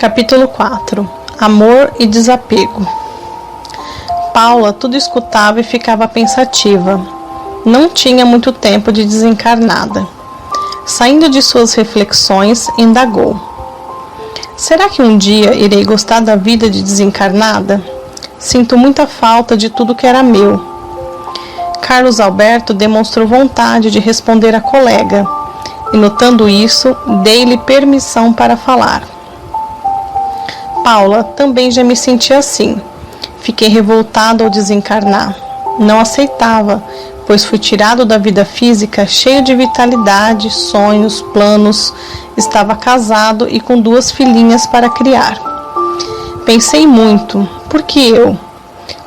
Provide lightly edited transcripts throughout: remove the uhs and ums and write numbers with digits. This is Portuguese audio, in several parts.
Capítulo 4. Amor e desapego. Paula tudo escutava e ficava pensativa. Não tinha muito tempo de desencarnada. Saindo de suas reflexões, indagou: será que um dia irei gostar da vida de desencarnada? Sinto muita falta de tudo que era meu. Carlos Alberto demonstrou vontade de responder à colega, e notando isso, dei-lhe permissão para falar. Paula, também já me senti assim. Fiquei revoltado ao desencarnar. Não aceitava, pois fui tirado da vida física cheio de vitalidade, sonhos, planos. Estava casado e com 2 filhinhas para criar. Pensei muito, por que eu?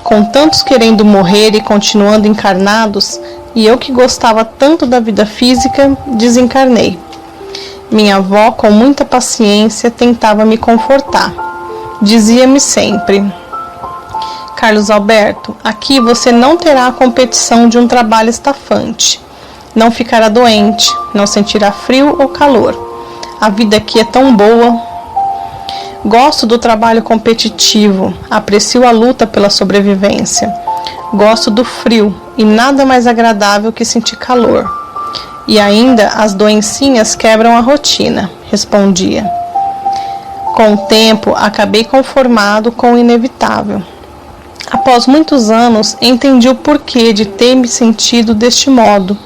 Com tantos querendo morrer e continuando encarnados, e eu que gostava tanto da vida física, desencarnei. Minha avó, com muita paciência, tentava me confortar. Dizia-me sempre: Carlos Alberto, aqui você não terá a competição de um trabalho estafante. Não ficará doente, não sentirá frio ou calor. A vida aqui é tão boa. Gosto do trabalho competitivo, aprecio a luta pela sobrevivência. Gosto do frio e nada mais agradável que sentir calor. E ainda as doencinhas quebram a rotina, respondia. Com o tempo, acabei conformado com o inevitável. Após muitos anos, entendi o porquê de ter me sentido deste modo.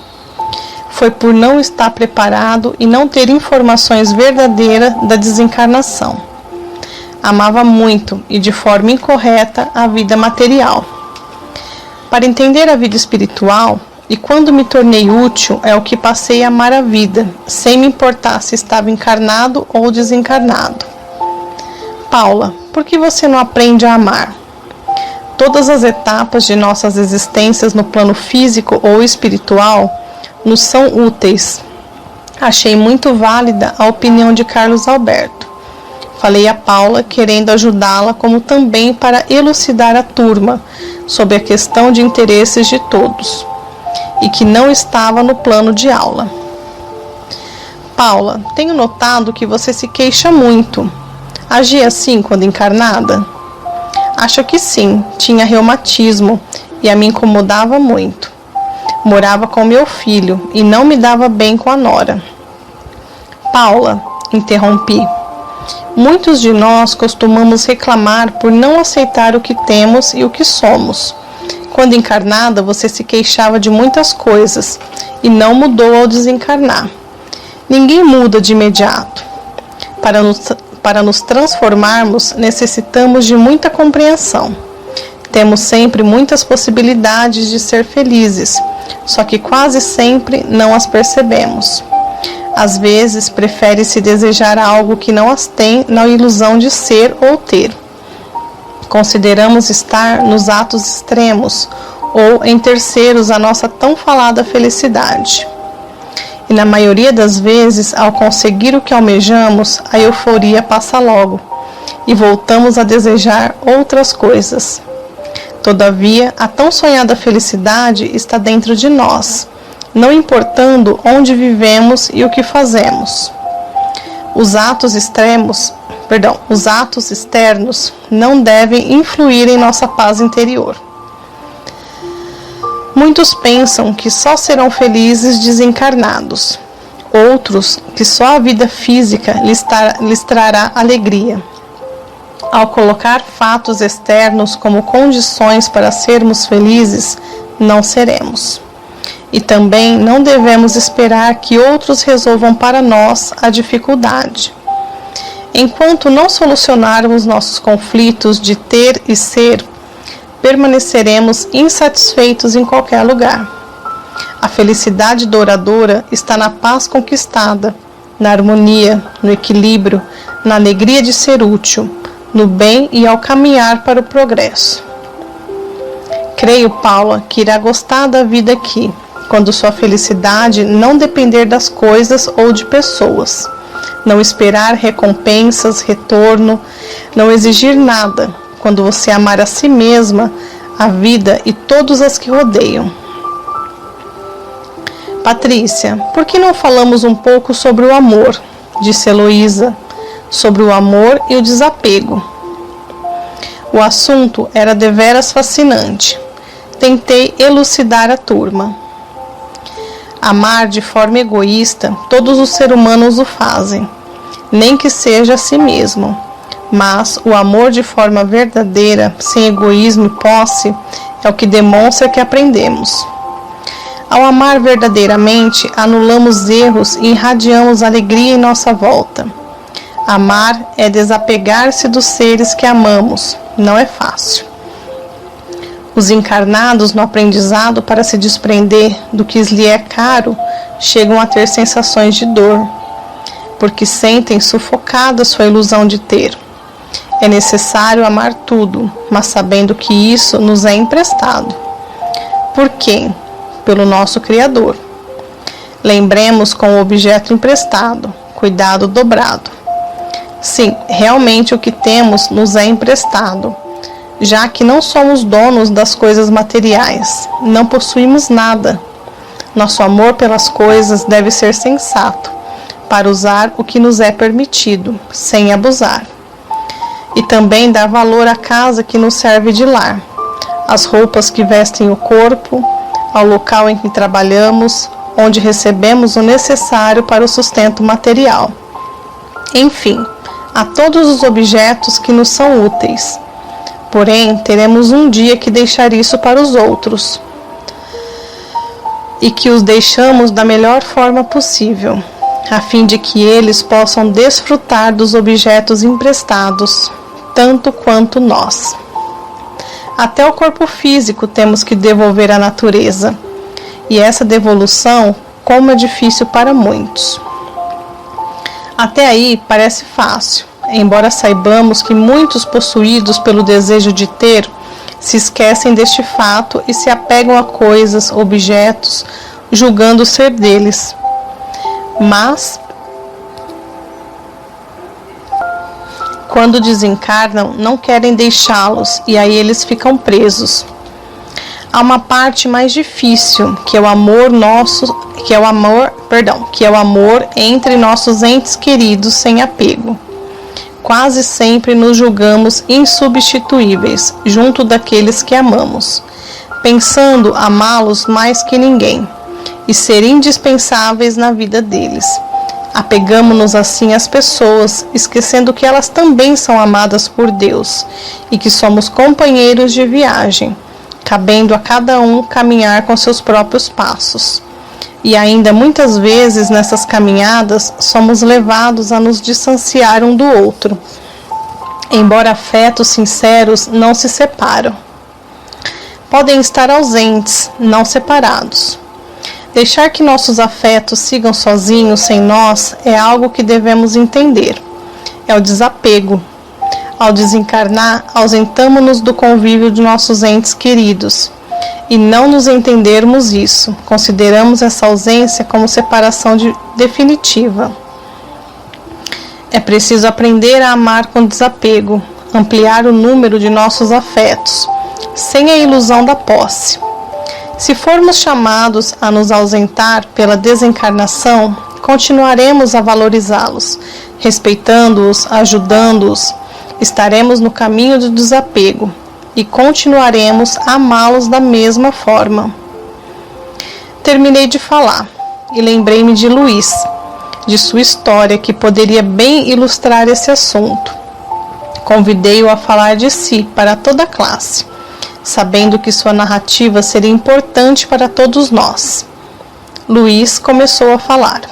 Foi por não estar preparado e não ter informações verdadeiras da desencarnação. Amava muito e de forma incorreta a vida material. Para entender a vida espiritual, e quando me tornei útil, é o que passei a amar a vida, sem me importar se estava encarnado ou desencarnado. Paula, por que você não aprende a amar? Todas as etapas de nossas existências no plano físico ou espiritual nos são úteis. Achei muito válida a opinião de Carlos Alberto. Falei a Paula, querendo ajudá-la, como também para elucidar a turma sobre a questão de interesses de todos, e que não estava no plano de aula. Paula, tenho notado que você se queixa muito. Agia assim quando encarnada? Acho que sim, tinha reumatismo e a me incomodava muito. Morava com meu filho e não me dava bem com a nora. Paula, interrompi. Muitos de nós costumamos reclamar por não aceitar o que temos e o que somos. Quando encarnada, você se queixava de muitas coisas e não mudou ao desencarnar. Ninguém muda de imediato. Para nos transformarmos, necessitamos de muita compreensão. Temos sempre muitas possibilidades de ser felizes, só que quase sempre não as percebemos. Às vezes, prefere-se desejar algo que não as tem na ilusão de ser ou ter. Consideramos estar nos atos extremos ou em terceiros a nossa tão falada felicidade. E na maioria das vezes, ao conseguir o que almejamos, a euforia passa logo e voltamos a desejar outras coisas. Todavia, a tão sonhada felicidade está dentro de nós, não importando onde vivemos e o que fazemos. Os atos externos não devem influir em nossa paz interior. Muitos pensam que só serão felizes desencarnados. Outros que só a vida física lhes trará alegria. Ao colocar fatos externos como condições para sermos felizes, não seremos. E também não devemos esperar que outros resolvam para nós a dificuldade. Enquanto não solucionarmos nossos conflitos de ter e ser, permaneceremos insatisfeitos em qualquer lugar. A felicidade duradoura está na paz conquistada, na harmonia, no equilíbrio, na alegria de ser útil, no bem e ao caminhar para o progresso. Creio, Paula, que irá gostar da vida aqui, quando sua felicidade não depender das coisas ou de pessoas. Não esperar recompensas, retorno, não exigir nada, quando você amar a si mesma, a vida e todos as que rodeiam. Patrícia, por que não falamos um pouco sobre o amor? Disse Heloísa. sobre o amor e o desapego. O assunto era deveras fascinante. Tentei elucidar a turma. Amar de forma egoísta, todos os seres humanos o fazem, nem que seja a si mesmo. Mas o amor de forma verdadeira, sem egoísmo e posse, é o que demonstra que aprendemos. Ao amar verdadeiramente, anulamos erros e irradiamos alegria em nossa volta. Amar é desapegar-se dos seres que amamos. Não é fácil. Os encarnados no aprendizado para se desprender do que lhe é caro chegam a ter sensações de dor, porque sentem sufocada sua ilusão de ter. É necessário amar tudo, mas sabendo que isso nos é emprestado. Por quem? Pelo nosso Criador. Lembremos com o objeto emprestado, cuidado dobrado. Sim, realmente o que temos nos é emprestado, já que não somos donos das coisas materiais, não possuímos nada. Nosso amor pelas coisas deve ser sensato, para usar o que nos é permitido, sem abusar. E também dar valor à casa que nos serve de lar, às roupas que vestem o corpo, ao local em que trabalhamos, onde recebemos o necessário para o sustento material. Enfim, a todos os objetos que nos são úteis. Porém, teremos um dia que deixar isso para os outros, e que os deixamos da melhor forma possível, a fim de que eles possam desfrutar dos objetos emprestados, tanto quanto nós. Até o corpo físico temos que devolver à natureza, e essa devolução, como é difícil para muitos. Até aí parece fácil, embora saibamos que muitos possuídos pelo desejo de ter se esquecem deste fato e se apegam a coisas, objetos, julgando ser deles. Mas, quando desencarnam, não querem deixá-los e aí eles ficam presos. Há uma parte mais difícil, que é o amor entre nossos entes queridos sem apego. Quase sempre nos julgamos insubstituíveis junto daqueles que amamos, pensando amá-los mais que ninguém e ser indispensáveis na vida deles. Apegamo-nos assim às pessoas, esquecendo que elas também são amadas por Deus e que somos companheiros de viagem, cabendo a cada um caminhar com seus próprios passos. E ainda muitas vezes nessas caminhadas somos levados a nos distanciar um do outro, embora afetos sinceros não se separam. Podem estar ausentes, não separados. Deixar que nossos afetos sigam sozinhos sem nós é algo que devemos entender. É o desapego. Ao desencarnar, ausentamo-nos do convívio de nossos entes queridos. E não nos entendermos isso, consideramos essa ausência como separação definitiva. É preciso aprender a amar com desapego, ampliar o número de nossos afetos, sem a ilusão da posse. Se formos chamados a nos ausentar pela desencarnação, continuaremos a valorizá-los, respeitando-os, ajudando-os, estaremos no caminho do desapego e continuaremos a amá-los da mesma forma. Terminei de falar e lembrei-me de Luís, de sua história que poderia bem ilustrar esse assunto. Convidei-o a falar de si para toda a classe, sabendo que sua narrativa seria importante para todos nós. Luís começou a falar.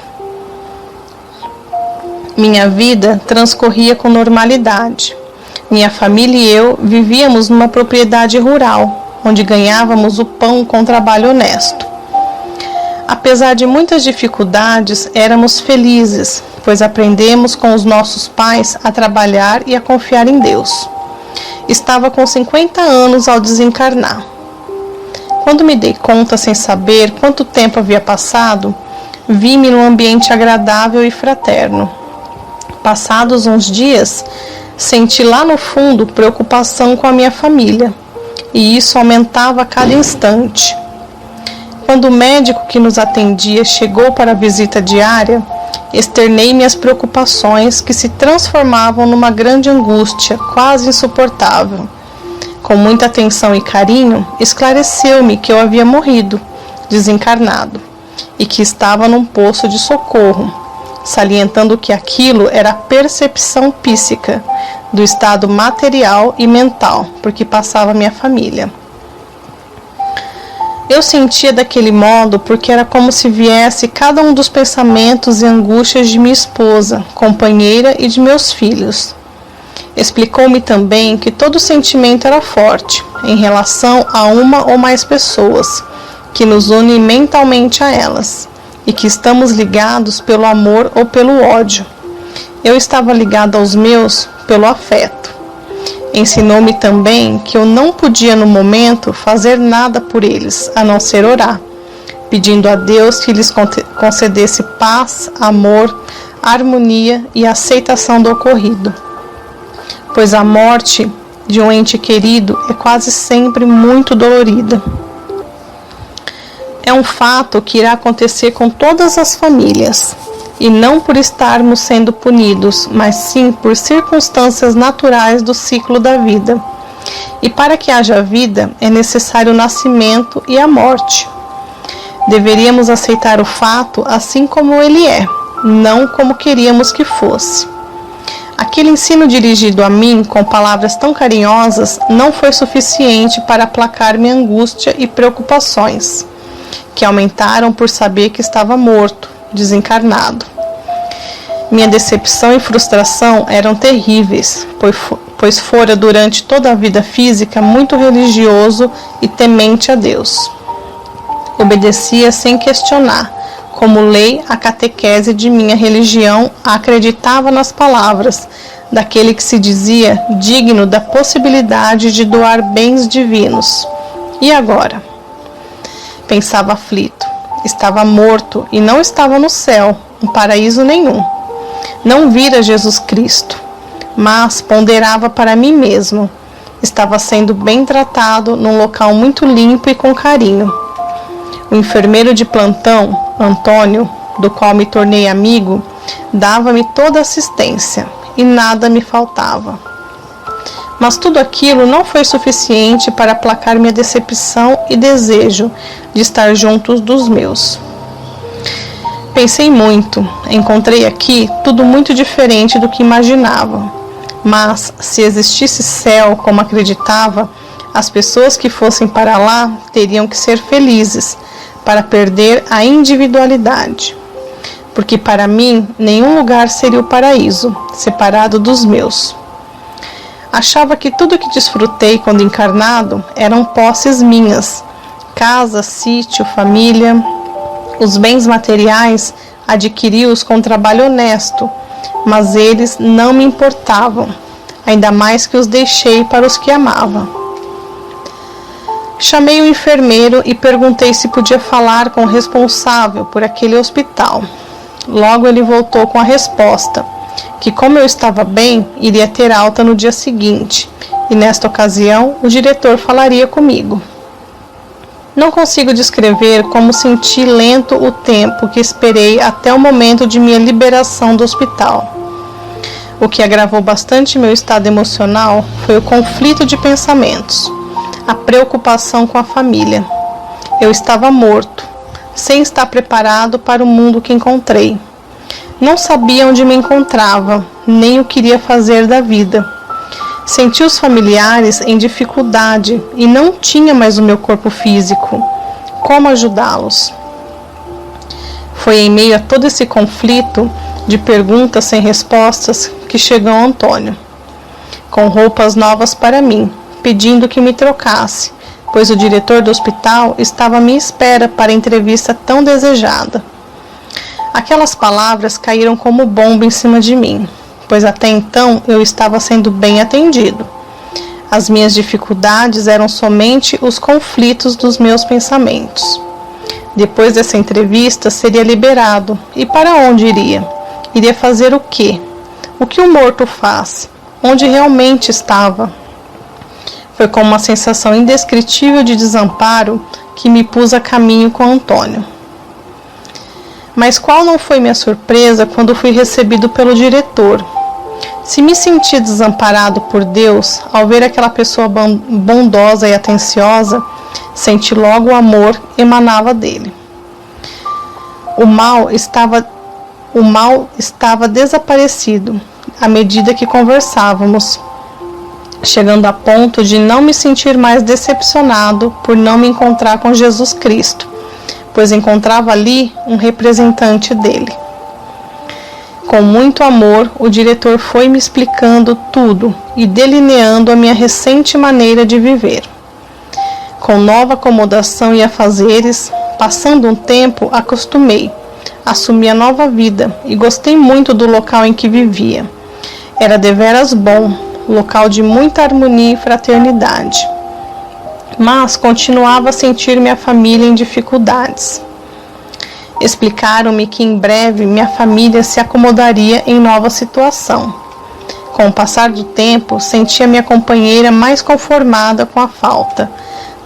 Minha vida transcorria com normalidade. Minha família e eu vivíamos numa propriedade rural, onde ganhávamos o pão com trabalho honesto. Apesar de muitas dificuldades, éramos felizes, pois aprendemos com os nossos pais a trabalhar e a confiar em Deus. Estava com 50 anos ao desencarnar. Quando me dei conta, sem saber quanto tempo havia passado, vi-me num ambiente agradável e fraterno. Passados uns dias, senti lá no fundo preocupação com a minha família, e isso aumentava a cada instante. Quando o médico que nos atendia chegou para a visita diária, Externei minhas preocupações, que se transformavam numa grande angústia, quase insuportável. Com muita atenção e carinho, esclareceu-me que eu havia morrido, desencarnado, e que estava num poço de socorro, salientando que aquilo era a percepção psíquica do estado material e mental por que passava minha família. Eu sentia daquele modo porque era como se viesse cada um dos pensamentos e angústias de minha esposa, companheira e de meus filhos. Explicou-me também que todo sentimento era forte em relação a uma ou mais pessoas, que nos une mentalmente a elas, e que estamos ligados pelo amor ou pelo ódio. Eu estava ligado aos meus pelo afeto. Ensinou-me também que eu não podia no momento fazer nada por eles, a não ser orar, pedindo a Deus que lhes concedesse paz, amor, harmonia e aceitação do ocorrido. Pois a morte de um ente querido é quase sempre muito dolorida. É um fato que irá acontecer com todas as famílias, e não por estarmos sendo punidos, mas sim por circunstâncias naturais do ciclo da vida. E para que haja vida, é necessário o nascimento e a morte. Deveríamos aceitar o fato assim como ele é, não como queríamos que fosse. Aquele ensino dirigido a mim com palavras tão carinhosas não foi suficiente para aplacar minha angústia e preocupações, que aumentaram por saber que estava morto, desencarnado. Minha decepção e frustração eram terríveis, pois fora durante toda a vida física muito religioso e temente a Deus. Obedecia sem questionar, como lei a catequese de minha religião, acreditava nas palavras daquele que se dizia digno da possibilidade de doar bens divinos. E agora? Pensava aflito. Estava morto e não estava no céu, em paraíso nenhum. Não vira Jesus Cristo, mas ponderava para mim mesmo. Estava sendo bem tratado num local muito limpo e com carinho. O enfermeiro de plantão, Antônio, do qual me tornei amigo, dava-me toda assistência e nada me faltava. Mas tudo aquilo não foi suficiente para aplacar minha decepção e desejo de estar juntos dos meus. Pensei muito, encontrei aqui tudo muito diferente do que imaginava. Mas, se existisse céu como acreditava, as pessoas que fossem para lá teriam que ser felizes, para perder a individualidade. Porque para mim, nenhum lugar seria o paraíso, separado dos meus. Achava que tudo que desfrutei quando encarnado eram posses minhas, casa, sítio, família. Os bens materiais adquiri-os com trabalho honesto, mas eles não me importavam, ainda mais que os deixei para os que amava. Chamei o enfermeiro e perguntei se podia falar com o responsável por aquele hospital. Logo ele voltou com a resposta, que como eu estava bem, iria ter alta no dia seguinte, e nesta ocasião o diretor falaria comigo. Não consigo descrever como senti lento o tempo que esperei até o momento de minha liberação do hospital. O que agravou bastante meu estado emocional foi o conflito de pensamentos, a preocupação com a família. Eu estava morto, sem estar preparado para o mundo que encontrei. Não sabia onde me encontrava, nem o que iria fazer da vida. Senti os familiares em dificuldade e não tinha mais o meu corpo físico. Como ajudá-los? Foi em meio a todo esse conflito de perguntas sem respostas que chegou Antônio, com roupas novas para mim, pedindo que me trocasse, pois o diretor do hospital estava à minha espera para a entrevista tão desejada. Aquelas palavras caíram como bomba em cima de mim, pois até então eu estava sendo bem atendido. As minhas dificuldades eram somente os conflitos dos meus pensamentos. Depois dessa entrevista seria liberado, e para onde iria? Iria fazer o quê? O que o morto faz? Onde realmente estava? Foi com uma sensação indescritível de desamparo que me pus a caminho com Antônio. Mas qual não foi minha surpresa quando fui recebido pelo diretor? Se me senti desamparado por Deus, ao ver aquela pessoa bondosa e atenciosa, senti logo o amor que emanava dele. O mal estava desaparecido à medida que conversávamos, chegando a ponto de não me sentir mais decepcionado por não me encontrar com Jesus Cristo, pois encontrava ali um representante dele. Com muito amor, o diretor foi me explicando tudo e delineando a minha recente maneira de viver. Com nova acomodação e afazeres, passando um tempo, acostumei, assumi a nova vida e gostei muito do local em que vivia. Era deveras bom, local de muita harmonia e fraternidade. Mas continuava a sentir minha família em dificuldades. Explicaram-me que em breve minha família se acomodaria em nova situação. Com o passar do tempo, sentia minha companheira mais conformada com a falta.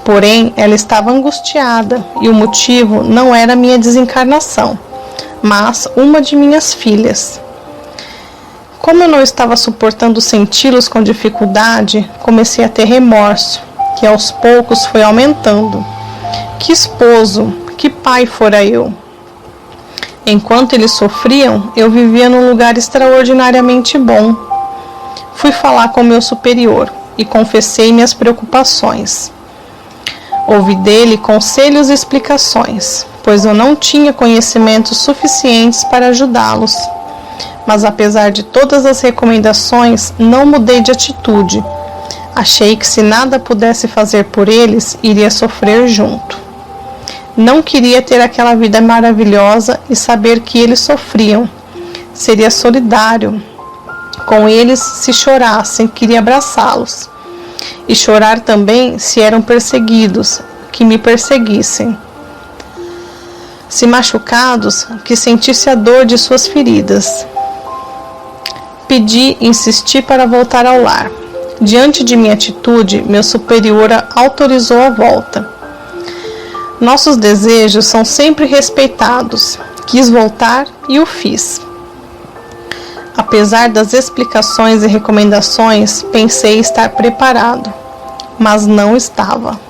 Porém, ela estava angustiada e o motivo não era minha desencarnação, mas uma de minhas filhas. Como eu não estava suportando senti-los com dificuldade, comecei a ter remorso, que aos poucos foi aumentando. Que esposo, que pai fora eu! Enquanto eles sofriam, eu vivia num lugar extraordinariamente bom. Fui falar com meu superior e confessei minhas preocupações. Ouvi dele conselhos e explicações, pois eu não tinha conhecimentos suficientes para ajudá-los. Mas apesar de todas as recomendações, não mudei de atitude. Achei que se nada pudesse fazer por eles, iria sofrer junto. Não queria ter aquela vida maravilhosa e saber que eles sofriam. Seria solidário com eles se chorassem, queria abraçá-los. E chorar também se eram perseguidos, que me perseguissem. Se machucados, que sentisse a dor de suas feridas. Pedi, insisti para voltar ao lar. Diante de minha atitude, meu superior autorizou a volta. Nossos desejos são sempre respeitados. Quis voltar e o fiz. Apesar das explicações e recomendações, pensei estar preparado, mas não estava.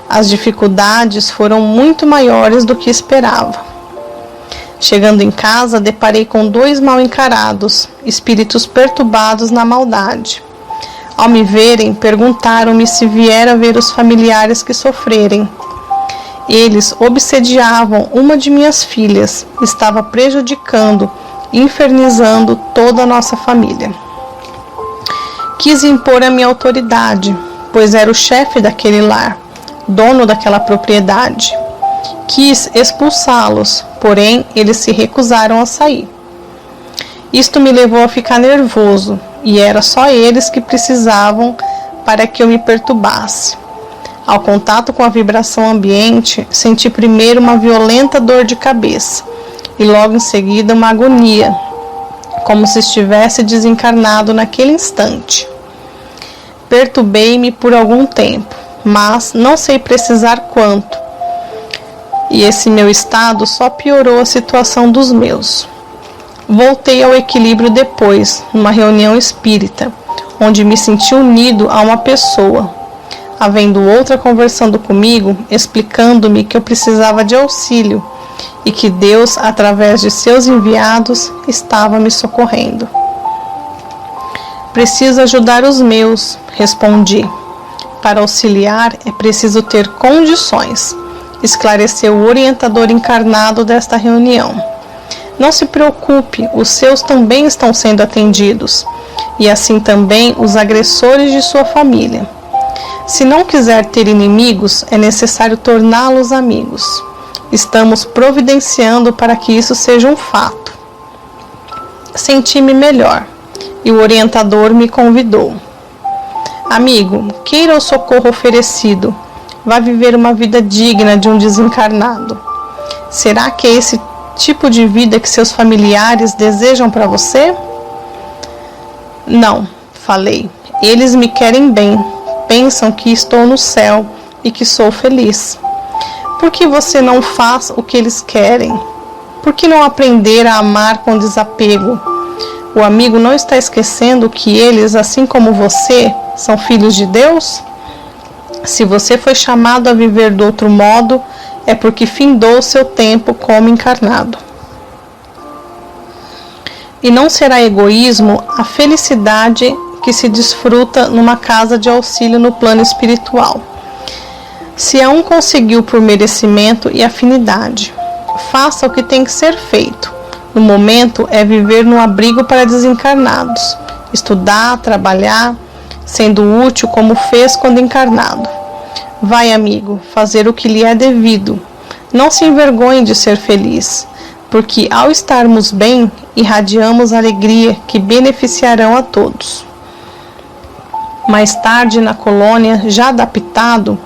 As dificuldades foram muito maiores do que esperava. Chegando em casa, deparei com 2 mal encarados, espíritos perturbados na maldade. Ao me verem, perguntaram-me se viera ver os familiares que sofrerem. Eles obsediavam uma de minhas filhas, estava prejudicando, infernizando toda a nossa família. Quis impor a minha autoridade, pois era o chefe daquele lar, dono daquela propriedade. Quis expulsá-los, porém eles se recusaram a sair. Isto me levou a ficar nervoso, e era só eles que precisavam para que eu me perturbasse. Ao contato com a vibração ambiente, senti primeiro uma violenta dor de cabeça, e logo em seguida uma agonia, como se estivesse desencarnado naquele instante. Perturbei-me por algum tempo, mas não sei precisar quanto, e esse meu estado só piorou a situação dos meus. Voltei ao equilíbrio depois, numa reunião espírita, onde me senti unido a uma pessoa, havendo outra conversando comigo, explicando-me que eu precisava de auxílio, e que Deus, através de seus enviados, estava me socorrendo. Preciso ajudar os meus, respondi. Para auxiliar é preciso ter condições, esclareceu o orientador encarnado desta reunião. Não se preocupe, os seus também estão sendo atendidos, e assim também os agressores de sua família. Se não quiser ter inimigos, é necessário torná-los amigos. Estamos providenciando para que isso seja um fato. Senti-me melhor e o orientador me convidou. Amigo, queira o socorro oferecido. Vá viver uma vida digna de um desencarnado. Será que é esse tipo de vida que seus familiares desejam para você? Não, falei. Eles me querem bem. Pensam que estou no céu e que sou feliz. Por que você não faz o que eles querem? Por que não aprender a amar com desapego? O amigo não está esquecendo que eles, assim como você, são filhos de Deus? Se você foi chamado a viver do outro modo, é porque findou seu tempo como encarnado. E não será egoísmo a felicidade que se desfruta numa casa de auxílio no plano espiritual. Se a um conseguiu por merecimento e afinidade, faça o que tem que ser feito. No momento é viver no abrigo para desencarnados, estudar, trabalhar, sendo útil como fez quando encarnado. Vai, amigo, fazer o que lhe é devido. Não se envergonhe de ser feliz, porque ao estarmos bem, irradiamos alegria que beneficiarão a todos. Mais tarde, na colônia, já adaptado,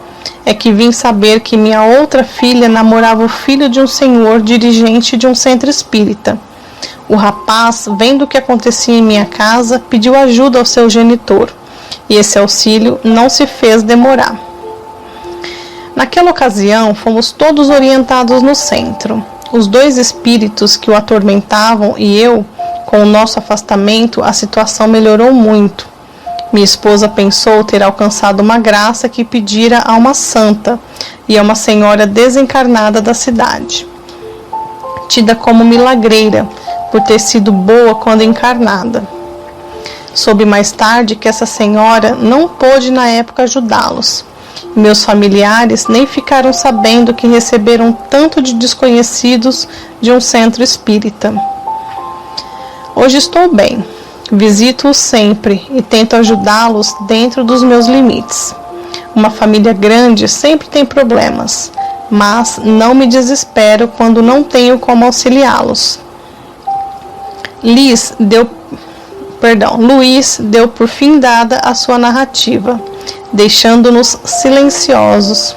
é que vim saber que minha outra filha namorava o filho de um senhor dirigente de um centro espírita. O rapaz, vendo o que acontecia em minha casa, pediu ajuda ao seu genitor, e esse auxílio não se fez demorar. Naquela ocasião, fomos todos orientados no centro. Os dois espíritos que o atormentavam e eu, com o nosso afastamento, a situação melhorou muito. Minha esposa pensou ter alcançado uma graça que pedira a uma santa e a uma senhora desencarnada da cidade, tida como milagreira por ter sido boa quando encarnada. Soube mais tarde que essa senhora não pôde na época ajudá-los. Meus familiares nem ficaram sabendo que receberam tanto de desconhecidos de um centro espírita. Hoje estou bem. Visito-os sempre e tento ajudá-los dentro dos meus limites. Uma família grande sempre tem problemas, mas não me desespero quando não tenho como auxiliá-los. Luiz deu por fim dada a sua narrativa, deixando-nos silenciosos.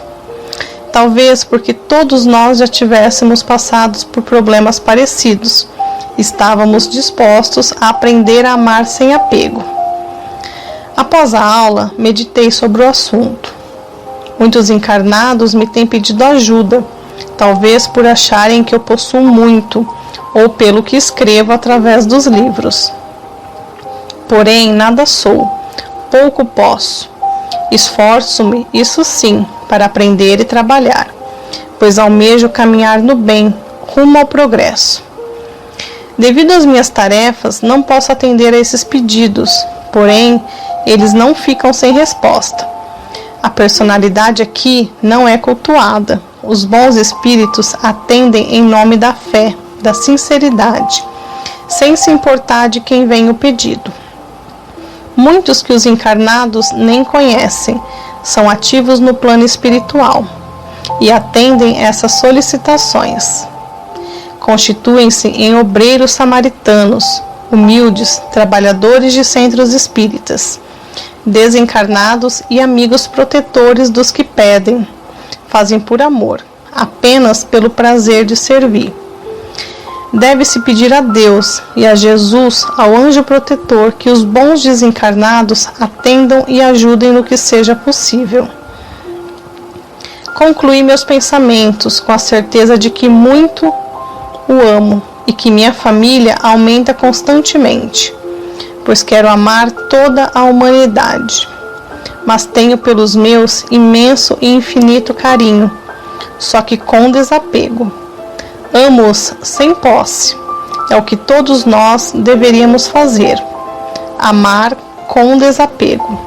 Talvez porque todos nós já tivéssemos passado por problemas parecidos. Estávamos dispostos a aprender a amar sem apego. Após a aula, meditei sobre o assunto. Muitos encarnados me têm pedido ajuda, talvez por acharem que eu possuo muito, ou pelo que escrevo através dos livros. Porém, nada sou, pouco posso. Esforço-me, isso sim, para aprender e trabalhar, pois almejo caminhar no bem, rumo ao progresso. Devido às minhas tarefas, não posso atender a esses pedidos, porém, eles não ficam sem resposta. A personalidade aqui não é cultuada. Os bons espíritos atendem em nome da fé, da sinceridade, sem se importar de quem vem o pedido. Muitos que os encarnados nem conhecem são ativos no plano espiritual e atendem essas solicitações. Constituem-se em obreiros samaritanos, humildes, trabalhadores de centros espíritas, desencarnados e amigos protetores dos que pedem. Fazem por amor, apenas pelo prazer de servir. Deve-se pedir a Deus e a Jesus, ao anjo protetor, que os bons desencarnados atendam e ajudem no que seja possível. Concluí meus pensamentos com a certeza de que muito o amo e que minha família aumenta constantemente, pois quero amar toda a humanidade, mas tenho pelos meus imenso e infinito carinho, só que com desapego. Amo-os sem posse, é o que todos nós deveríamos fazer, amar com desapego.